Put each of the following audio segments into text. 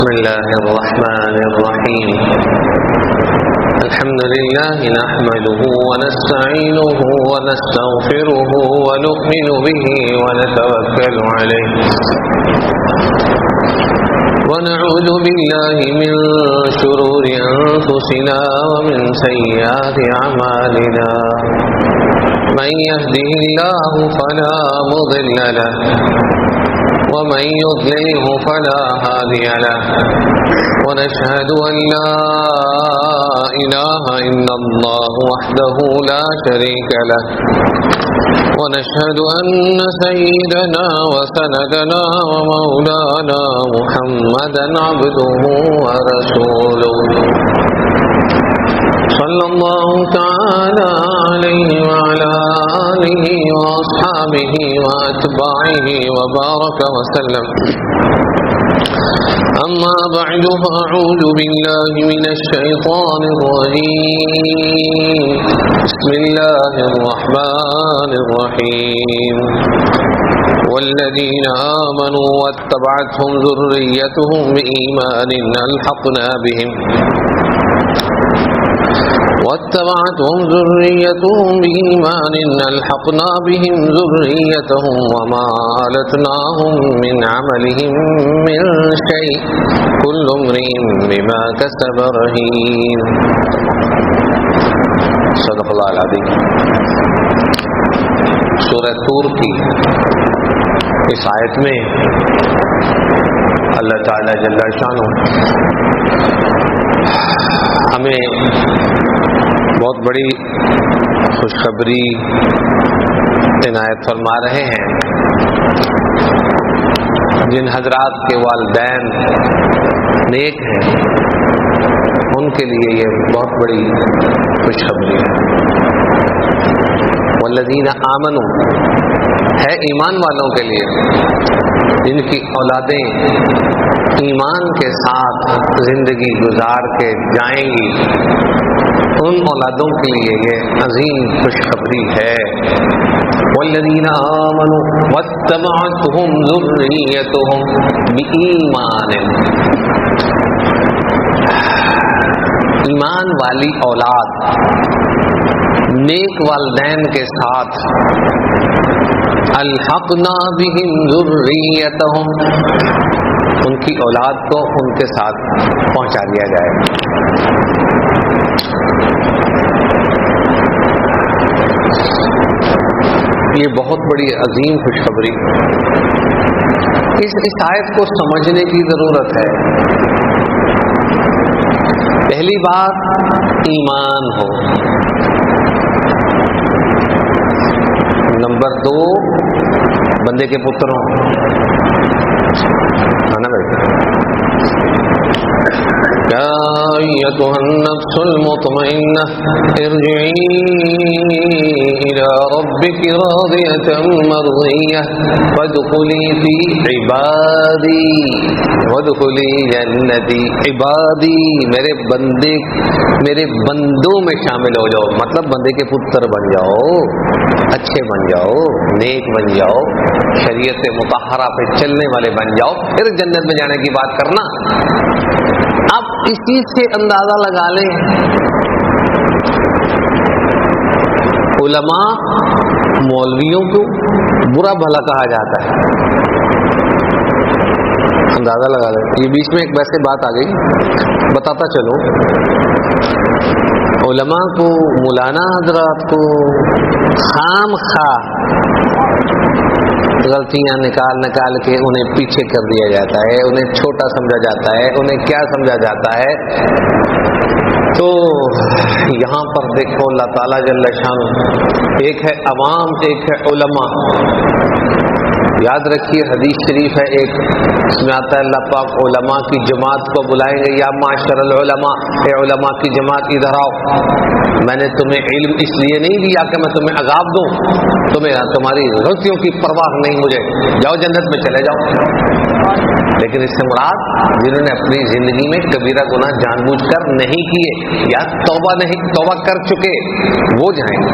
بسم الله الرحمن الرحيم الحمد لله نحمده ونستعينه ونستغفره ونؤمن به ونتوكل عليه ونعوذ بالله من شرور أنفسنا ومن سيئات أعمالنا من يهده الله فلا مضل له ومن يضلله فلا هادي له ونشهد أن لا إله إلا الله وحده لا شريك له ونشهد أن سيدنا وسندنا ومولانا محمدا عبده ورسوله صلى الله تعالى عليه وعلى آله وأصحابه وأتباعه وبارك وسلم أما بعد فأعوذ بالله من الشيطان الرجيم بسم الله الرحمن الرحيم والذين آمنوا واتبعتهم ذريتهم بإيمان ألحقنا بهم ألحقنا بهم ذريتهم وما ألتناهم من عملهم من شيء كل امرئ بما كسب رهين صدق اللہ العظیم۔ سورہ طور کی اس آیت میں اللہ تعالی جل شانہ ہمیں بہت بڑی خوشخبری عنایت فرما رہے ہیں۔ جن حضرات کے والدین نیک ہیں ان کے لیے یہ بہت بڑی خوشخبری ہے۔ والذین آمنوا ہے ایمان والوں کے لیے، جن کی اولادیں ایمان کے ساتھ زندگی گزار کے جائیں گی، ان اولادوں کے لیے یہ عظیم خوشخبری ہے۔ والذین آمنوا واتبعتهم ذریتهم بإیمان، ایمان والی اولاد نیک والدین کے ساتھ الحقنا بهم ذریتهم، ان کی اولاد کو ان کے ساتھ پہنچا دیا جائے۔ یہ بہت بڑی عظیم خوشخبری۔ اس آیت کو سمجھنے کی ضرورت ہے۔ پہلی بات ایمان ہو، نمبر 2 بندے کے پتر ہوں، نا بھائی؟ یا ایتھا النفس المطمئنہ ارجعی الی ربک راضیۃ مرضیہ فادخلی فی عبادی وادخلی جنتی۔ عبادی میرے بندوں میں شامل ہو جاؤ، مطلب بندے کے پتر بن جاؤ، اچھے بن جاؤ، نیک بن جاؤ، شریعت مطہرہ پہ چلنے والے بن جاؤ، پھر جنت میں جانے کی بات کرنا۔ اب اسی سے اندازہ لگا لیں، علماء مولویوں کو برا بھلا کہا جاتا ہے، اندازہ لگا لیں۔ یہ بیچ میں ایک ویسے بات آ گئی، بتاتا چلو۔ علماء کو، مولانا حضرات کو خام خواہ غلطیاں نکال کے انہیں پیچھے کر دیا جاتا ہے، انہیں چھوٹا سمجھا جاتا ہے، انہیں کیا سمجھا جاتا ہے۔ تو یہاں پر دیکھو اللہ تعالیٰ جل شانہ، ایک ہے عوام، ایک ہے علماء۔ یاد رکھیے حدیث شریف ہے ایک، اس میں آتا ہے اللہ پاک علماء کی جماعت کو بلائیں گے، یا معاشر العلماء، اے علماء کی جماعت ادھر آؤ، میں نے تمہیں علم اس لیے نہیں دیا کہ میں تمہیں عذاب دوں، تمہاری غلطیوں کی پرواہ نہیں مجھے، جاؤ جنت میں چلے جاؤ۔ لیکن اس سے مراد جنہوں نے اپنی زندگی میں کبیرہ گناہ جان بوجھ کر نہیں کیے یا توبہ کر چکے، وہ جائیں گے۔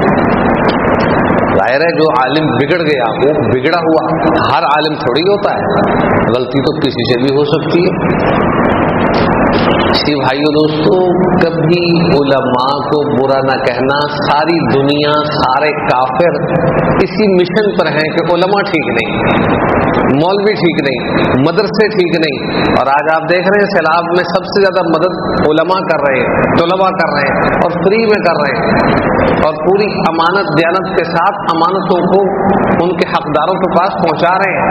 ظاہر ہے جو عالم بگڑ گیا وہ بگڑا ہوا، ہر عالم تھوڑی ہوتا ہے، غلطی تو کسی سے بھی ہو سکتی ہے۔ جی بھائیو دوستو، کبھی علماء کو برا نہ کہنا. ساری دنیا، سارے کافر اسی مشن پر ہیں کہ علماء ٹھیک نہیں، مولوی ٹھیک نہیں، مدرسے ٹھیک نہیں. اور آج آپ دیکھ رہے ہیں سیلاب میں سب سے زیادہ مدد علماء کر رہے ہیں، طلباء کر رہے ہیں، اور فری میں کر رہے ہیں، اور پوری امانت دیانت کے ساتھ امانتوں کو ان کے حقداروں کے پاس پہنچا رہے ہیں.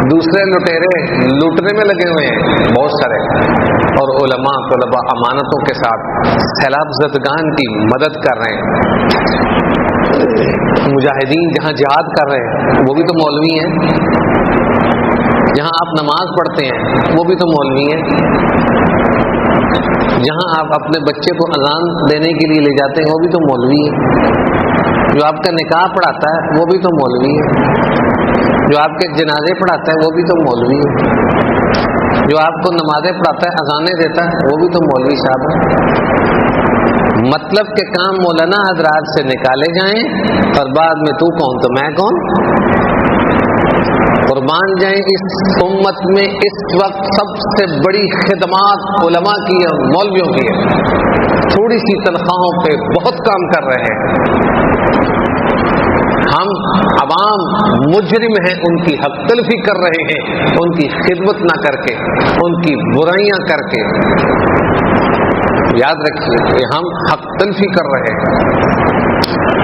دوسرے لٹیرے لوٹنے میں لگے ہوئے ہیں بہت سارے، اور علماء طلباء امانتوں کے ساتھ سیلاب زدگان کی مدد کر رہے ہیں. مجاہدین جہاں جہاد کر رہے ہیں وہ بھی تو مولوی ہیں، جہاں آپ نماز پڑھتے ہیں وہ بھی تو مولوی ہیں، جہاں آپ اپنے بچے کو اذان دینے کے لیے لے جاتے ہیں وہ بھی تو مولوی ہے، جو آپ کا نکاح پڑھاتا ہے وہ بھی تو مولوی ہے، جو آپ کے جنازے پڑھاتا ہے وہ بھی تو مولوی ہے، جو آپ کو نمازیں پڑھاتا ہے اذانیں دیتا ہے وہ بھی تو مولوی صاحب ہے. مطلب کہ کام مولانا حضرات سے نکالے جائیں اور بعد میں تو کون تو میں کون. قربان جائیں، اس امت میں اس وقت سب سے بڑی خدمات علماء کی ہے، مولویوں کی ہے. تھوڑی سی تنخواہوں پہ بہت کام کر رہے ہیں. ہم عوام مجرم ہیں، ان کی حق تلفی کر رہے ہیں، ان کی خدمت نہ کر کے، ان کی برائیاں کر کے. یاد رکھیے کہ ہم حق تلفی کر رہے ہیں.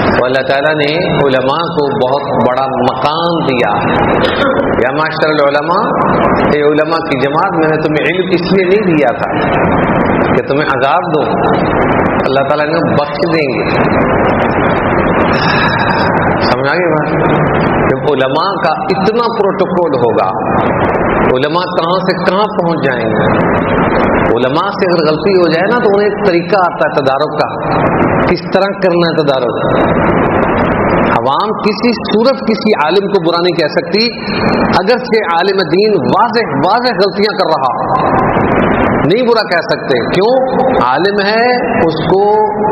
تو اللہ تعالیٰ نے علماء کو بہت بڑا مقام دیا. یا معاشر العلماء، اے علماء کی جماعت، میں نے تمہیں علم اس لیے نہیں دیا تھا کہ تمہیں عذاب دوں، اللہ تعالیٰ نے بخش دیں گے. سمجھا گے بات؟ جب علماء کا اتنا پروٹوکول ہوگا، علماء کہاں سے کہاں پہنچ جائیں گے. علماء سے اگر غلطی ہو جائے نا تو انہیں ایک طریقہ آتا ہے تدارک کا، کس طرح کرنا ہے تدارک. عوام کسی صورت کسی عالم کو برا نہیں کہہ سکتی اگرچہ عالم دین واضح غلطیاں کر رہا، نہیں برا کہہ سکتے. کیوں؟ عالم ہے، اس کو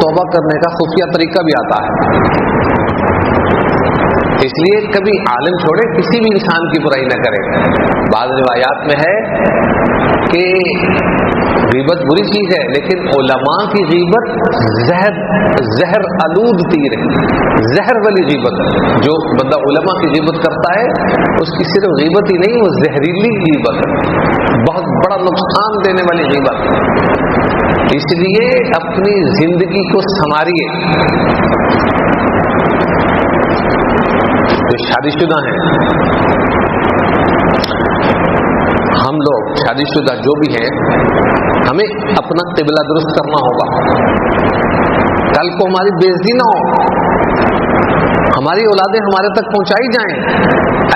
توبہ کرنے کا خفیہ طریقہ بھی آتا ہے. اس لیے کبھی عالم چھوڑے کسی بھی انسان کی برائی نہ کرے. بعض روایات میں ہے کہ غیبت بری چیز ہے، لیکن علماء کی غیبت زہر آلود تیر ہے، زہر والی غیبت. جو بندہ علماء کی غیبت کرتا ہے اس کی صرف غیبت ہی نہیں، وہ زہریلی غیبت ہے، بہت بڑا نقصان دینے والی غیبت. اس لیے اپنی زندگی کو سنواریے. جو شادی شدہ ہیں، ہم لوگ شادی شدہ جو بھی ہیں، ہمیں اپنا قبلہ درست کرنا ہوگا. کل کو ہماری بے عزتی نہ ہو، ہماری اولادیں ہمارے تک پہنچائی جائیں.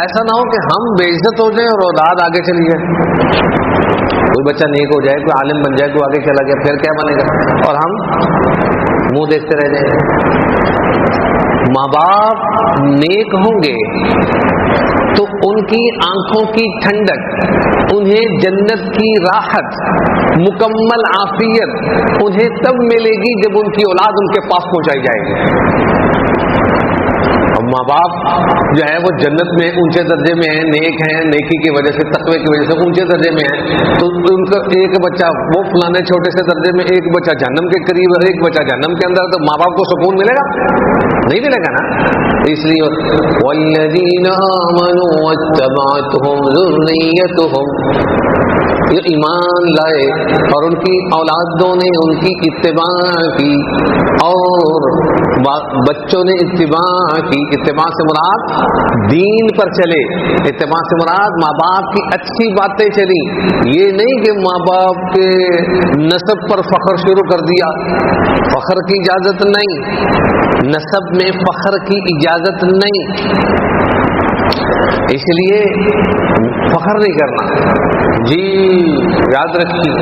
ایسا نہ ہو کہ ہم بے عزت ہو جائیں اور اولاد آگے چلی جائے. کوئی بچہ نیک ہو جائے، کوئی عالم بن جائے، کوئی آگے چلا گیا، پھر کیا بنے گا؟ اور ہم منہ دیکھتے رہ جائیں گے. ماں باپ نیک ہوں گے تو ان کی آنکھوں کی ٹھنڈک، انہیں جنت کی راحت، مکمل عافیت انہیں تب ملے گی جب ان کی اولاد ان کے پاس پہنچائی جائے گی. اور ماں باپ جو ہے وہ جنت میں اونچے درجے میں ہیں، نیک ہیں، نیکی کی وجہ سے، تقوی کی وجہ سے اونچے درجے میں ہیں. تو ان کا ایک بچہ وہ فلانے چھوٹے سے درجے میں، ایک بچہ جہنم کے قریب، ایک بچہ جہنم کے اندر، تو ماں باپ کو سکون ملے گا؟ نہیں ملے گا نا. اس لیے والذین آمنوا واتبعتهم ذریتهم، یہ ایمان لائے اور ان کی اولادوں نے ان کی اتباع کی، اور بچوں نے اتباع کی. اتباع سے مراد دین پر چلے، اتباع سے مراد ماں باپ کی اچھی باتیں چلی. یہ نہیں کہ ماں باپ کے نسب پر فخر شروع کر دیا، فخر کی اجازت نہیں، نسب میں فخر کی اجازت نہیں. اس لیے فخر نہیں کرنا. جی یاد رکھیے،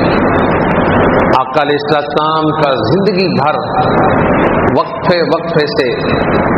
آقا علیہ السلام کا زندگی بھر وقفے سے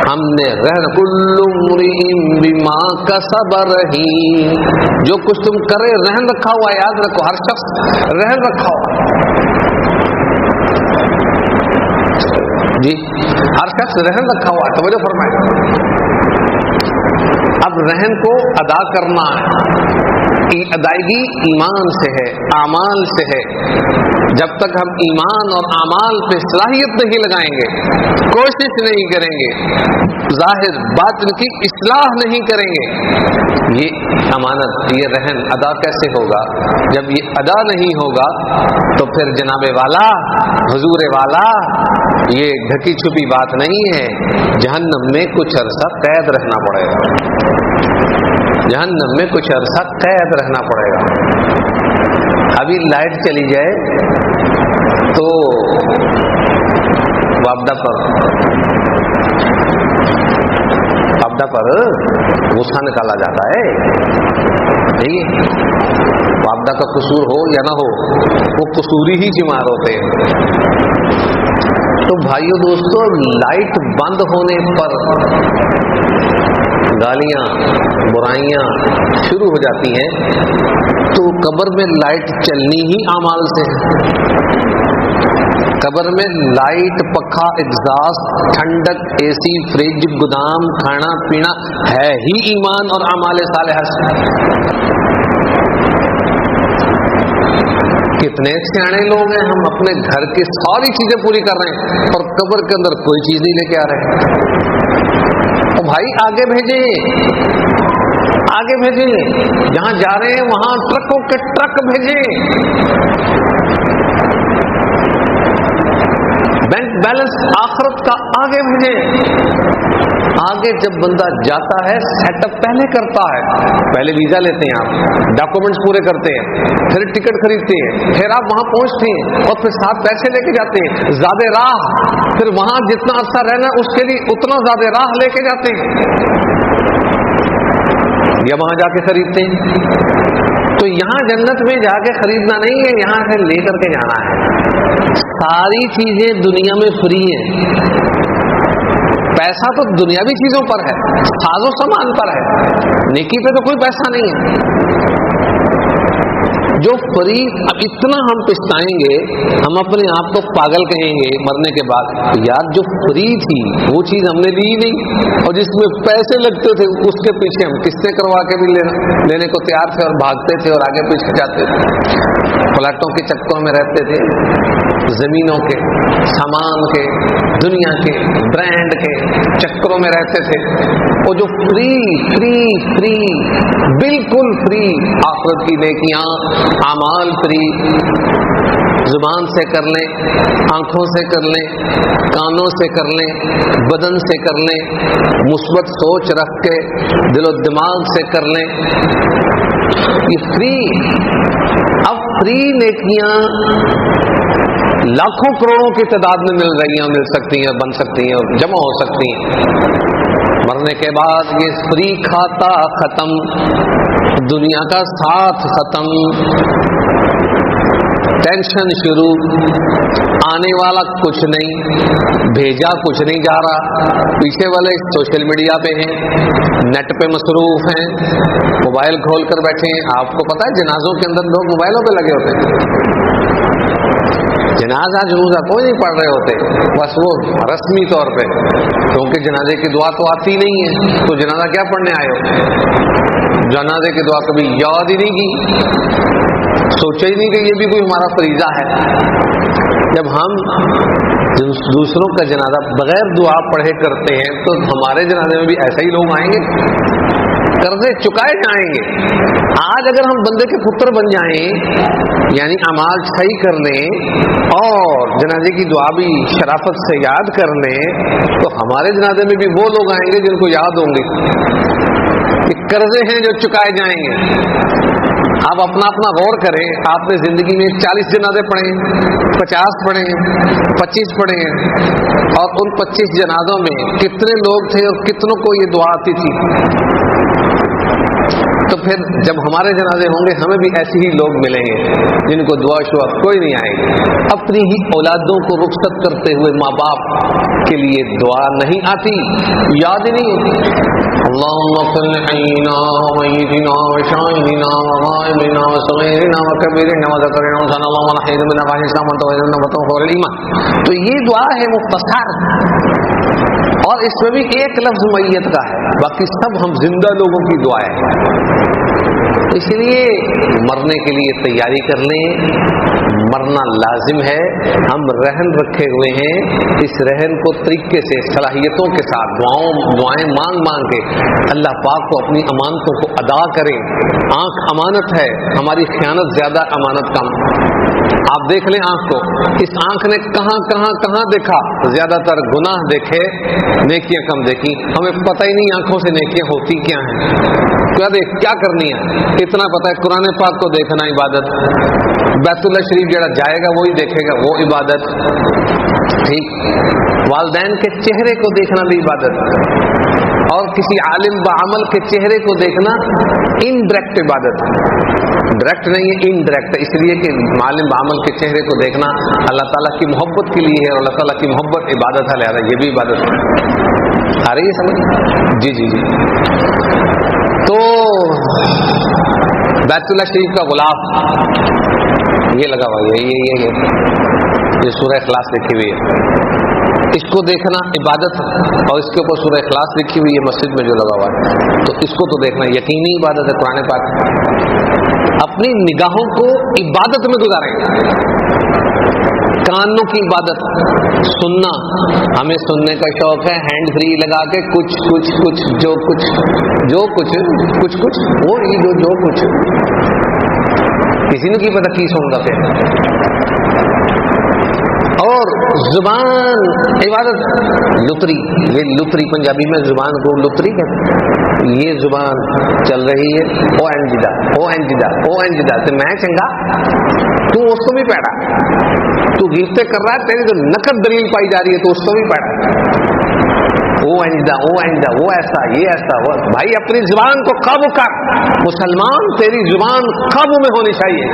ہم نے رہن کل امرئ بما کسب رہین، جو کچھ تم کرے رہن رکھا ہوا، یاد رکھو ہر شخص رہن رکھا ہوا جی، ہر شخص رہن رکھا ہوا ہے، توجہ فرمائیں۔ اب رہن کو ادا کرنا ہے، ادائیگی ایمان سے ہے، اعمال سے ہے۔ جب تک ہم ایمان اور اعمال پہ صلاحیت نہیں لگائیں گے، کوشش نہیں کریں گے، ظاہر باطن کی اصلاح نہیں کریں گے، یہ امانت، یہ رہن ادا کیسے ہوگا؟ جب یہ ادا نہیں ہوگا تو پھر جناب والا، حضور والا، یہ ڈھکی چھپی بات نہیں ہے، جہنم میں کچھ عرصہ قید رہنا پڑے گا، جہنم میں کچھ عرصہ قید رہنا پڑے گا۔ ابھی لائٹ چلی جائے تو وابڈا پر غصہ نکالا جاتا ہے، نہیں؟ وابڈا کا قصور ہو یا نہ ہو، وہ قصوری ہی شمار ہوتے ہیں۔ تو بھائیو دوستو، لائٹ بند ہونے پر گالیاں، برائیاں شروع ہو جاتی ہیں، تو قبر میں لائٹ چلنی ہی اعمال سے ہے۔ قبر میں لائٹ، پکھا، اگزاسٹ، ٹھنڈک، اے سی، فریج، گودام، کھانا پینا ہے ہی ایمان اور اعمال صالحہ سے۔ کتنے سیانے لوگ ہیں، ہم اپنے گھر کی ساری چیزیں پوری کر رہے ہیں اور قبر کے اندر کوئی چیز نہیں لے کے آ رہے۔ تو بھائی آگے بھیجیں، آگے بھیجیں، جہاں جا رہے ہیں وہاں ٹرکوں کے ٹرک بھیجیں، بینک بیلنس آخرت کا آگے بھیجیں۔ آگے جب بندہ جاتا ہے سیٹ اپ پہلے کرتا ہے، پہلے ویزا لیتے ہیں، آپ ڈاکومنٹس پورے کرتے ہیں، پھر ٹکٹ خریدتے ہیں، پھر آپ وہاں پہنچتے ہیں اور پھر ساتھ پیسے لے کے جاتے ہیں، زیادہ راہ، پھر وہاں جتنا عرصہ رہنا اس کے لیے اتنا زیادہ راہ لے کے جاتے ہیں یا وہاں جا کے خریدتے ہیں۔ تو یہاں جنت میں جا کے خریدنا نہیں ہے، یہاں سے لے کر کے جانا ہے۔ ساری چیزیں دنیا میں فری ہیں، پیسہ تو دنیاوی چیزوں پر ہے، ساز و سامان پر ہے، نیکی پہ تو کوئی پیسہ نہیں ہے۔ جو فری، اب اتنا ہم پچھتائیں گے، ہم اپنے آپ کو پاگل کہیں گے مرنے کے بعد، یار جو فری تھی وہ چیز ہم نے لی نہیں، اور جس میں پیسے لگتے تھے اس کے پیچھے ہم قسطیں کروا کے بھی لینے کو تیار تھے اور بھاگتے تھے اور آگے پیچھے جاتے تھے، فلیٹوں کے چکروں میں رہتے تھے، زمینوں کے، سامان کے، دنیا کے، برانڈ کے چکروں میں رہتے تھے۔ وہ جو فری فری فری، بالکل فری، آخرت کی نیکیاں، اعمال فری، زبان سے کر لیں، آنکھوں سے کر لیں، کانوں سے کر لیں، بدن سے کر لیں، مثبت سوچ رکھ کے دل و دماغ سے کر لیں، یہ فری۔ اب فری نیکیاں لاکھوں کروڑوں کی تعداد میں مل رہی ہیں، مل سکتی ہیں، بن سکتی ہیں، جمع ہو سکتی ہیں۔ مرنے کے بعد یہ فری کھاتا ختم، دنیا کا ساتھ ختم، ٹینشن شروع، آنے والا کچھ نہیں، بھیجا کچھ نہیں جا رہا، پیچھے والے سوشل میڈیا پہ ہیں، نیٹ پہ مصروف ہیں، موبائل کھول کر بیٹھے ہیں۔ آپ کو پتا ہے جنازوں کے اندر لوگ موبائلوں پہ لگے ہوتے ہیں، جنازہ جنوزہ کوئی نہیں پڑھ رہے ہوتے، بس وہ رسمی طور پہ، کیونکہ جنازے کی دعا تو آتی نہیں ہے، تو جنازہ کیا پڑھنے آئے ہو؟ جنازے کی دعا کبھی یاد ہی نہیں کی، سوچا ہی نہیں کہ یہ بھی کوئی ہمارا فریضہ ہے۔ جب ہم دوسروں کا جنازہ بغیر دعا پڑھے کرتے ہیں تو ہمارے جنازے میں بھی ایسے ہی لوگ آئیں گے، قرضے چکائے جائیں گے۔ آج اگر ہم بندے کے پتر بن جائیں، یعنی اعمال صحیح کر لیں اور جنازے کی دعا بھی شرافت سے یاد کر لیں، تو ہمارے جنازے میں بھی وہ لوگ آئیں گے جن کو یاد ہوں گے کہ قرضے ہیں جو چکائے جائیں گے۔ آپ اپنا غور کریں، آپ نے زندگی میں 40 جنازے پڑھے ہیں، 50 پڑھے ہیں، 25 پڑھے ہیں، اور ان 25 جنازوں میں کتنے لوگ تھے اور کتنوں کو یہ دعا آتی تھی؟ تو پھر جب ہمارے جنازے ہوں گے ہمیں بھی ایسے ہی لوگ ملیں گے جن کو دعا شعا کوئی نہیں آئے گی. اپنی ہی اولادوں کو رخصت کرتے ہوئے ماں باپ کے لیے دعا نہیں آتی, یاد نہیں ہوتی. اللهم صل حينا وميتنا وشاهدنا وغائبنا وصغيرنا وكبيرنا وذكرنا وانثانا اللهم نحينا من افواههم اسلام وانت وجدنا وتوفر الايمان. تو یہ دعا ہے مختصر, اور اس میں بھی ایک لفظ میت کا ہے, باقی سب ہم زندہ لوگوں کی دعا ہے. اس لیے مرنے کے لیے تیاری کر لیں, مرنا لازم ہے. ہم رہن رکھے ہوئے ہیں, اس رہن کو طریقے سے صلاحیتوں کے ساتھ دعائیں مانگ کے اللہ پاک کو اپنی امانتوں کو ادا کریں. آنکھ امانت ہے, ہماری خیانت زیادہ امانت کم. آپ دیکھ لیں آنکھ کو, اس آنکھ نے کہاں دیکھا, زیادہ تر گناہ دیکھے, نیکیاں کم دیکھی. ہمیں پتہ ہی نہیں آنکھوں سے نیکیاں ہوتی کیا ہیں, کیا کرنی ہے. اتنا پتہ ہے قرآن پاک کو دیکھنا عبادت, بیت اللہ شریف جڑا جائے گا وہی دیکھے گا, وہ عبادت. ٹھیک, والدین کے چہرے کو دیکھنا بھی عبادت, اور کسی عالم بعمل کے چہرے کو دیکھنا انڈائریکٹ عبادت. ڈائریکٹ نہیں ہے, انڈائریکٹ, اس لیے کہ عالم بعمل کے چہرے کو دیکھنا اللہ تعالیٰ کی محبت کے لیے ہے, اور اللہ تعالیٰ کی محبت عبادت ہے, لہذا یہ بھی عبادت ہے. آ رہی ہے سمجھ؟ جی. تو بیت اللہ شریف کا غلاف یہ لگا ہوا ہے, یہ سورہ اخلاص لکھی ہوئی ہے, اس کو دیکھنا عبادت ہے. اور اس کے اوپر سورہ اخلاص لکھی ہوئی ہے مسجد میں جو لگا ہوا ہے, تو اس کو تو دیکھنا یقینی عبادت ہے. قرآن پاک اپنی نگاہوں کو عبادت میں گزاریں. کانوں کی عبادت, سننا, ہمیں سننے کا شوق ہے, ہینڈ فری لگا کے کچھ جو کچھ کسی نے کی پتہ کی سن گا پھر. اور زبان عبادت, لتری, یہ لتری پنجابی میں زبان کو لتری کہتے ہیں. یہ زبان چل رہی ہے او انجدہ تے میں چنگا, تو اس کو بھی پیڑا, تو گفتے کر رہا ہے, تیری جو نقد دلیل پائی جا رہی ہے تو اس کو بھی پیڑا. وہ ایسا, یہ ایسا. بھائی اپنی زبان کو قابو کر, مسلمان تیری زبان قابو میں ہونی چاہیے.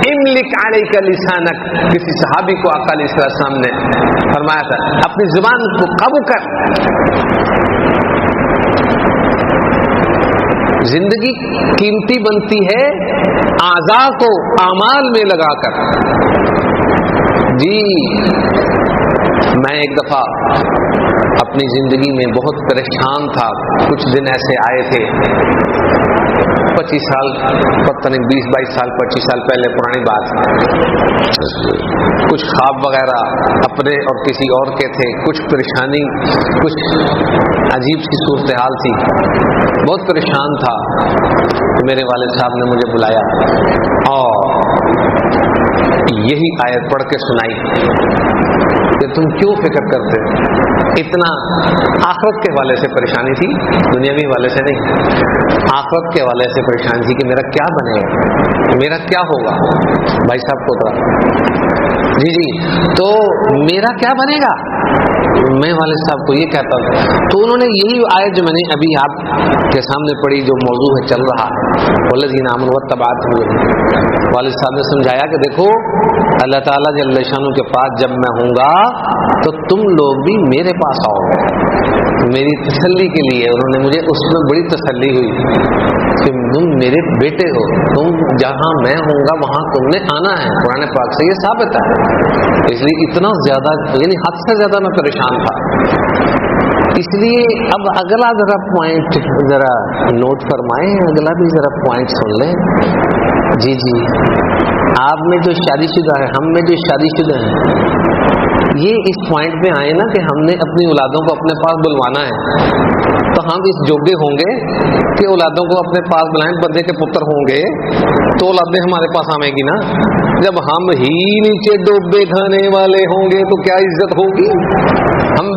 املک علیک لسانک, کسی صحابی کو آقا علیہ السلام نے فرمایا تھا, اپنی زبان کو قابو کر. زندگی قیمتی بنتی ہے اعضاء کو اعمال میں لگا کر. جی, میں ایک دفعہ اپنی زندگی میں بہت پریشان تھا. کچھ دن ایسے آئے تھے, 25 سال, پتہ نہیں 20-22 سال 25 سال پہلے پرانی بات. کچھ خواب وغیرہ اپنے اور کسی اور کے تھے, کچھ پریشانی, کچھ عجیب سی صورتحال تھی, بہت پریشان تھا. میرے والد صاحب نے مجھے بلایا اور یہی آیت پڑھ کے سنائی کہ تم کیوں فکر کرتے ہو. اتنا آخرت کے حوالے سے پریشانی تھی, دنیاوی حوالے سے نہیں, آخرت کے حوالے سے پریشانی تھی کہ میرا کیا بنے گا, میرا کیا ہوگا. بھائی صاحب کو تھا جی, تو میرا کیا بنے گا. میں والد صاحب کو یہ کہتا ہوں, تو انہوں نے یہی آیت جو میں نے ابھی آپ کے سامنے پڑھی, جو موضوع ہے چل رہا ہے, والذین آمنوا واتبعتھم ہوئے, والد صاحب نے سمجھایا کہ دیکھو اللہ تعالیٰ جل شانہ کے پاس جب میں ہوں گا تو تم لوگ بھی میرے پاس آؤ گے. میری تسلی کے لیے انہوں نے مجھے, اس میں بڑی تسلی ہوئی کہ تم میرے بیٹے ہو, تم جہاں میں ہوں گا وہاں تم نے آنا ہے. قرآن پاک سے یہ ثابت ہے. اس لیے اتنا زیادہ, یعنی حد سے زیادہ میں پریشان تھا. اس لیے اب اگلا ذرا پوائنٹ ذرا نوٹ فرمائیں, اگلا بھی ذرا پوائنٹ سن لیں. جی, آپ میں جو شادی شدہ ہے, ہم میں جو شادی شدہ ہیں, یہ اس پوائنٹ پہ آئے نا کہ ہم نے اپنی اولادوں کو اپنے پاس بلوانا ہے, تو ہم اس جوگے ہوں گے کہ اولادوں کو اپنے پاس بلائیں. بندے کے پتر ہوں گے تو اولادیں ہمارے پاس آئیں گی نا. جب ہم ہی نیچے ڈوبے کھانے والے ہوں گے تو کیا عزت ہوگی. ہم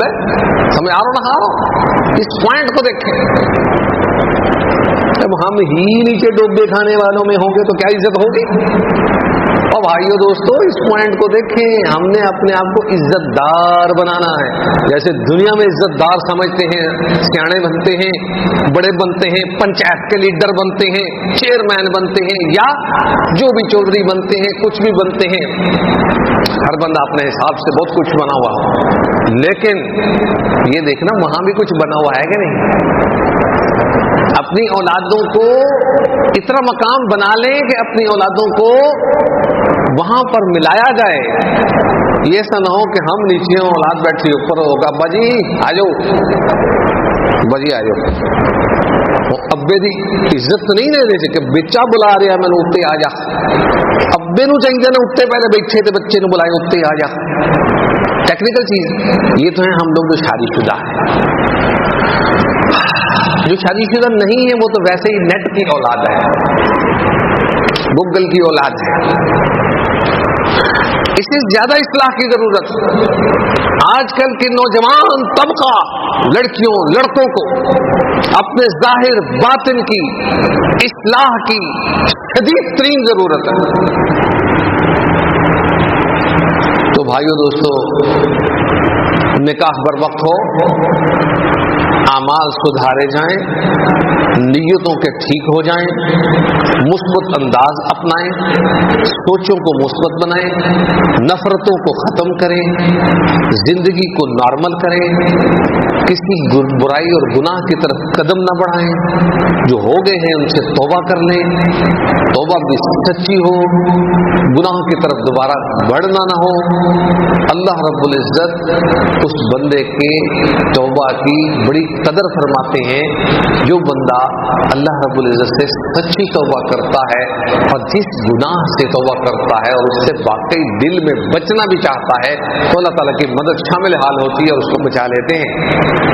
سمجھ آ رہا اس پوائنٹ کو دیکھیں. جب ہم ہی نیچے ڈوبے کھانے والوں میں ہوں گے تو کیا عزت ہوگی. اور بھائیو دوستو اس پوائنٹ کو دیکھیں، ہم نے اپنے آپ کو عزت دار بنانا ہے۔ جیسے دنیا میں عزت دار سمجھتے ہیں، سیانے بنتے ہیں، بڑے بنتے ہیں، پنچایت کے لیڈر بنتے ہیں، چیئرمین بنتے ہیں، یا جو بھی چودھری بنتے ہیں، کچھ بھی بنتے ہیں، ہر بندہ اپنے حساب سے بہت کچھ بنا ہوا ہے، لیکن یہ دیکھنا وہاں بھی کچھ بنا ہوا ہے کہ نہیں؟ اپنی اولادوں کو اتنا مقام بنا لیں کہ اپنی اولادوں کو وہاں پر ملایا جائے، یہ ایسا نہ ہو کہ ہم نیچے ہوں، اولاد بیٹھی اوپر ہوگا، باجی آ جاؤ، باجی آ جاؤ، ابے دی عزت نہیں دے دے کہ بچہ بلا رہا ہے، میں نے اتنے آ جا، ابے نو چاہیے نا اتنے پہلے بیٹھے تھے بچے نو بلائے اتنے آ جا، ٹیکنیکل چیز یہ تو ہے ہم لوگ جو شادی شدہ ہیں۔ جو شادی شدہ نہیں ہے وہ تو ویسے ہی نیٹ کی اولاد ہے، گوگل کی اولاد ہے، اس سے زیادہ اصلاح کی ضرورت ہے۔ آج کل کے نوجوان طبقہ لڑکیوں لڑکوں کو اپنے ظاہر باطن کی اصلاح کی شدید ترین ضرورت ہے۔ تو بھائیو دوستو، نکاح بر وقت ہو، اعمال سدھارے جائیں، نیتوں کے ٹھیک ہو جائیں، مثبت انداز اپنائیں، سوچوں کو مثبت بنائیں، نفرتوں کو ختم کریں، زندگی کو نارمل کریں، کسی برائی اور گناہ کی طرف قدم نہ بڑھائیں، جو ہو گئے ہیں ان سے توبہ کر لیں، توبہ بھی سچی ہو، گناہوں کی طرف دوبارہ بڑھنا نہ ہو۔ اللہ رب العزت اس بندے کے توبہ کی بڑی قدر فرماتے ہیں جو بندہ اللہ رب العزت سے سچی توبہ کرتا ہے اور جس گناہ سے توبہ کرتا ہے اور اس سے واقعی دل میں بچنا بھی چاہتا ہے تو اللہ تعالیٰ کی مدد شامل حال ہوتی ہے اور اس کو بچا لیتے ہیں،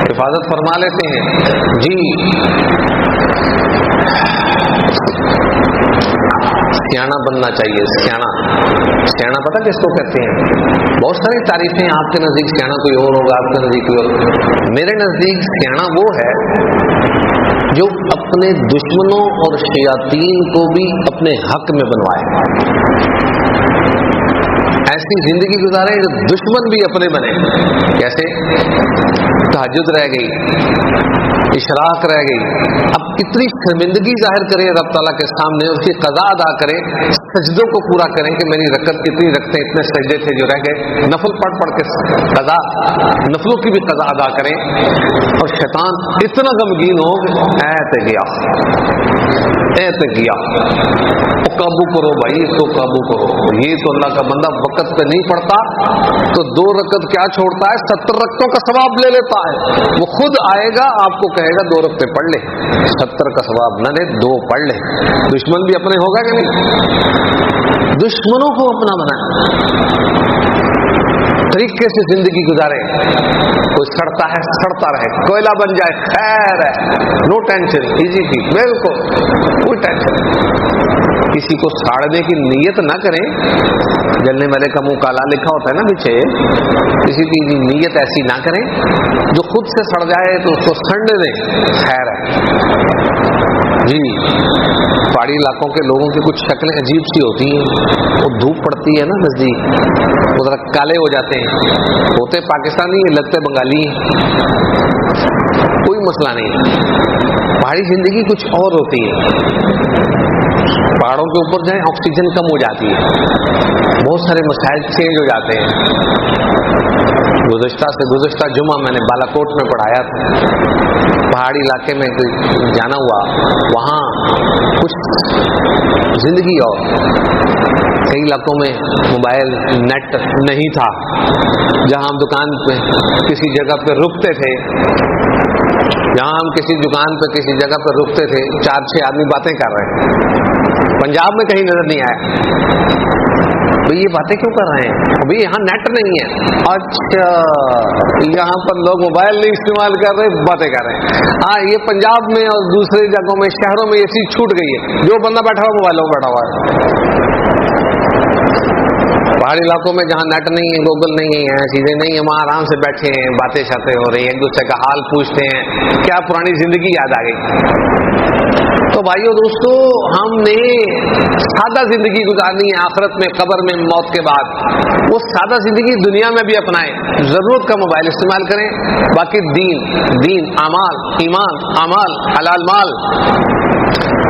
حفاظت فرما لیتے ہیں۔ جی سیانا بننا چاہیے، سیانا پتہ کس کو کہتے ہیں؟ بہت ساری تعریفیں، آپ کے نزدیک سیانا کوئی اور ہوگا، آپ کے نزدیک کوئی اور، میرے نزدیک سیانا وہ ہے جو اپنے دشمنوں اور شیاطین کو بھی اپنے حق میں بنوائے، ایسی زندگی گزارے جو دشمن بھی اپنے بنے۔ کیسے؟ تہجد رہ گئی، اشراق رہ گئی، اب اتنی شرمندگی ظاہر کرے رب تعالیٰ کے سامنے، اس کی قضا ادا کرے، سجدوں کو پورا کریں کہ میری رکعت اتنی رکھتے اتنے سجدے تھے جو رہ گئے، نفل پڑھ کے قضا، نفلوں کی بھی قضا ادا کریں، اور شیطان اتنا غمگین ہو ایت گیا قابو کرو بھائی، اس کو قابو کرو، یہ تو اللہ کا بندہ وقت پہ نہیں پڑھتا تو 2 رکعت کیا چھوڑتا ہے، 70 رکعتوں کا ثواب لے لیتا ہے، وہ خود آئے گا آپ کو کہے گا 2 رکعتیں پڑھ لے، 70 کا ثواب نہ لے، 2 پڑھ لے۔ دشمن بھی اپنے ہوگا کہ نہیں؟ دشمنوں کو اپنا بنائے، طریقے سے زندگی گزارے، کوئی سڑتا ہے سڑتا رہے، کوئلہ بن جائے خیر ہے، نو ٹینشن، ایزی تھی، بالکل کوئی ٹینشن نہیں، کسی کو ساڑنے کی نیت نہ کریں، جلنے والے کا منہ کالا لکھا ہوتا ہے نا پیچھے، کسی کی نیت ایسی نہ کریں، جو خود سے سڑ جائے تو اس کو سڑنے دیں، خیر ہے۔ جی پہاڑی علاقوں کے لوگوں کی کچھ شکلیں عجیب سی ہوتی ہیں، وہ دھوپ پڑتی ہے نا نزدیک، وہ ذرا کالے ہو جاتے ہیں، ہوتے پاکستانی لگتے بنگالی، کوئی مسئلہ نہیں، پہاڑی زندگی کچھ اور ہوتی ہے، پہاڑوں کے اوپر جائیں آکسیجن کم ہو جاتی ہے، بہت سارے مسائل چینج ہو جاتے ہیں۔ گزشتہ جمعہ میں نے بالا کوٹ میں پڑھایا تھا، پہاڑی علاقے میں جانا ہوا، وہاں کچھ زندگی اور کئی علاقوں میں موبائل نیٹ نہیں تھا، جہاں ہم دکان پہ کسی جگہ پہ رکتے تھے، جگہ 4-6 آدمی باتیں کر رہے ہیں، پنجاب میں کہیں نظر نہیں آیا، بھئی یہ باتیں کیوں کر رہے ہیں؟ ابھی یہاں نیٹ نہیں ہے، اچھا یہاں پر لوگ موبائل نہیں استعمال کر رہے، باتیں کر رہے ہیں، ہاں یہ پنجاب میں اور دوسرے جگہوں میں شہروں میں یہ چیز چھوٹ گئی ہے، جو بندہ بیٹھا ہوا موبائل میں بیٹھا ہوا ہے، پہاڑی علاقوں میں جہاں نیٹ نہیں ہے، گوگل نہیں ہے، چیزیں نہیں ہیں، وہاں آرام سے بیٹھے ہیں، باتیں شاتیں ہو رہی ہیں، ایک دوسرے کا حال پوچھتے ہیں، کیا پرانی زندگی یاد آ گئی۔ تو بھائیو دوستو، ہم نے سادہ زندگی گزارنی ہے آخرت میں، قبر میں، موت کے بعد۔ وہ سادہ زندگی دنیا میں بھی اپنائیں، ضرورت کا موبائل استعمال کریں، باقی دین، اعمال، ایمان، اعمال، حلال مال،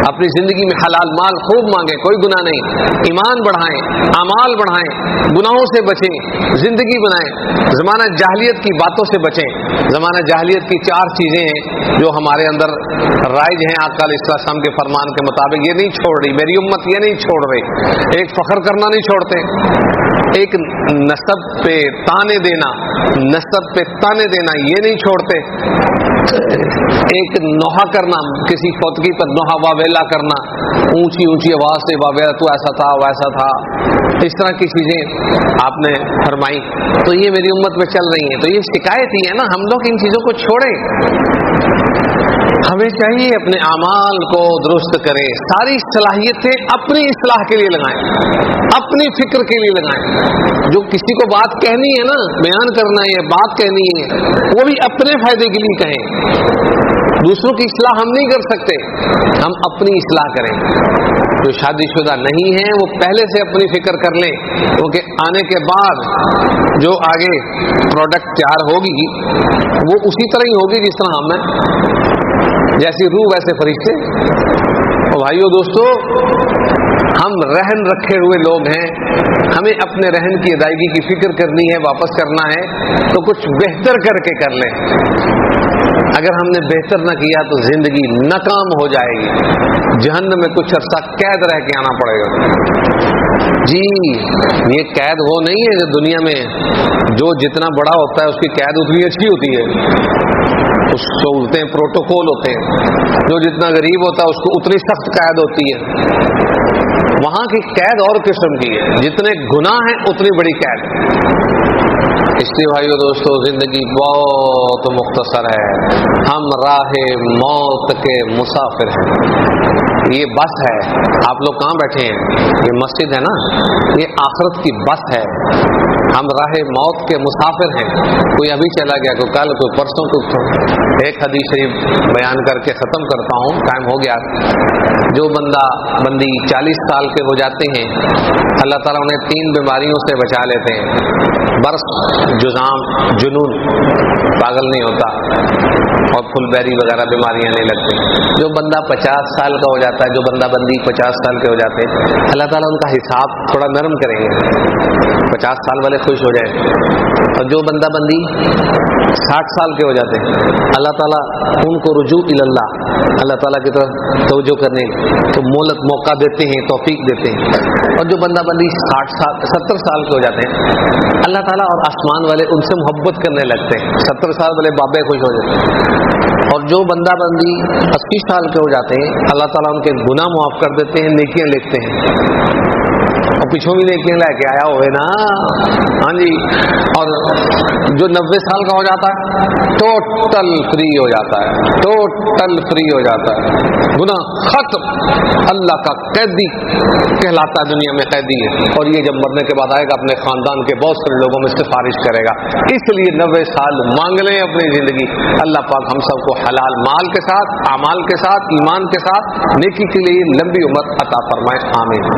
اپنی زندگی میں حلال مال خوب مانگیں، کوئی گناہ نہیں، ایمان بڑھائیں، اعمال بڑھائیں، گناہوں سے بچیں، زندگی بنائیں، زمانہ جاہلیت کی باتوں سے بچیں۔ زمانہ جاہلیت کی 4 چیزیں ہیں جو ہمارے اندر رائج ہیں، آقا علیہ السلام کے فرمان کے مطابق، یہ نہیں چھوڑ رہی میری امت، یہ نہیں چھوڑ رہی۔ ایک فخر کرنا نہیں چھوڑتے، ایک نسب پہ تانے دینا یہ نہیں چھوڑتے، ایک نوحہ کرنا، کسی فوتگی پر نوحہ واویلا کرنا، اونچی آواز سے واویلا، تو ایسا تھا ویسا تھا، اس طرح کی چیزیں آپ نے فرمائی، تو یہ میری امت میں چل رہی ہیں۔ تو یہ شکایت ہی ہے نا، ہم لوگ ان چیزوں کو چھوڑیں۔ ہمیں چاہیے اپنے اعمال کو درست کریں، ساری صلاحیتیں اپنی اصلاح کے لیے لگائیں، اپنی فکر کے لیے لگائیں۔ جو کسی کو بات کہنی ہے نا، بیان کرنا ہے، بات کہنی ہے، وہ بھی اپنے فائدے کے لیے کہیں، دوسروں کی اصلاح ہم نہیں کر سکتے، ہم اپنی اصلاح کریں۔ جو شادی شدہ نہیں ہیں وہ پہلے سے اپنی فکر کر لیں، کیونکہ آنے کے بعد جو آگے پروڈکٹ تیار ہوگی وہ اسی طرح ہی ہوگی جس طرح ہم ہیں، جیسی روح ویسے فرشتے۔ تو بھائیو دوستو، ہم رہن رکھے ہوئے لوگ ہیں، ہمیں اپنے رہن کی ادائیگی کی فکر کرنی ہے، واپس کرنا ہے تو کچھ بہتر کر کے کر لیں۔ اگر ہم نے بہتر نہ کیا تو زندگی ناکام ہو جائے گی، جہنم میں کچھ عرصہ قید رہ کے آنا پڑے گا۔ جی یہ قید وہ نہیں ہے جو دنیا میں جو جتنا بڑا ہوتا ہے اس کی قید اتنی اچھی ہوتی ہے، اس سہولتیں پروٹوکول ہوتے ہیں، جو جتنا غریب ہوتا ہے اس کو اتنی سخت قید ہوتی ہے۔ وہاں کی قید اور قسم کی ہے، جتنے گناہ ہیں اتنی بڑی قید۔ اس لیے بھائیو دوستو، زندگی بہت مختصر ہے، ہم راہ موت کے مسافر ہیں۔ یہ بس ہے، آپ لوگ کہاں بیٹھے ہیں؟ یہ مسجد ہے نا، یہ آخرت کی بس ہے، ہم راہ موت کے مسافر ہیں۔ کوئی ابھی چلا گیا، کوئی کل، کوئی پرسوں، کوئی ایک حدیث شریف بیان کر کے ختم کرتا ہوں، ٹائم ہو گیا۔ جو بندی 40 سال کے ہو جاتے ہیں، اللہ تعالیٰ انہیں 3 بیماریوں سے بچا لیتے ہیں، برس، جزام، جنون، پاگل نہیں ہوتا، اور پھل بیری وغیرہ بیماریاں نہیں لگتی۔ جو بندہ 50 سال کا ہو جاتا ہے، جو بندہ بندی 50 سال کے ہو جاتے ہیں، اللہ تعالیٰ ان کا حساب تھوڑا نرم کریں گے، 50 سال والے خوش ہو جائیں۔ اور جو بندہ بندی 60 سال کے ہو جاتے ہیں، اللہ تعالیٰ ان کو رجوع اللہ، اللہ تعالیٰ کی طرف توجہ کرنے تو مہلت، موقع دیتے ہیں، توفیق دیتے ہیں۔ اور جو بندہ بندی 70 سال کے ہو جاتے ہیں، اللہ تعالیٰ اور آسمان والے ان سے محبت کرنے لگتے ہیں، 70 سال والے بابے خوش ہو جاتے ہیں۔ اور جو بندہ بندی 80 سال کے ہو جاتے ہیں، اللہ تعالیٰ ان کے گناہ معاف کر دیتے ہیں، نیکیاں لکھتے ہیں، اور پیچھوں بھی نیکیاں لے کے آیا ہوئے نا، ہاں جی۔ اور جو 90 سال کا ہو جاتا ہے، ٹوٹل فری ہو جاتا ہے، ٹوٹل فری ہو جاتا ہے، گناہ ختم، اللہ کا قیدی کہلاتا ہے، دنیا میں قیدی ہے۔ اور یہ جب مرنے کے بعد آئے گا، اپنے خاندان کے بہت سارے لوگوں میں سفارش کرے گا۔ اس لیے 90 سال مانگ لیں اپنی زندگی، اللہ پاک ہم سب کو حلال مال کے ساتھ، اعمال کے ساتھ، ایمان کے ساتھ، نیکی کے لیے لمبی عمر عطا فرمائے، آمین۔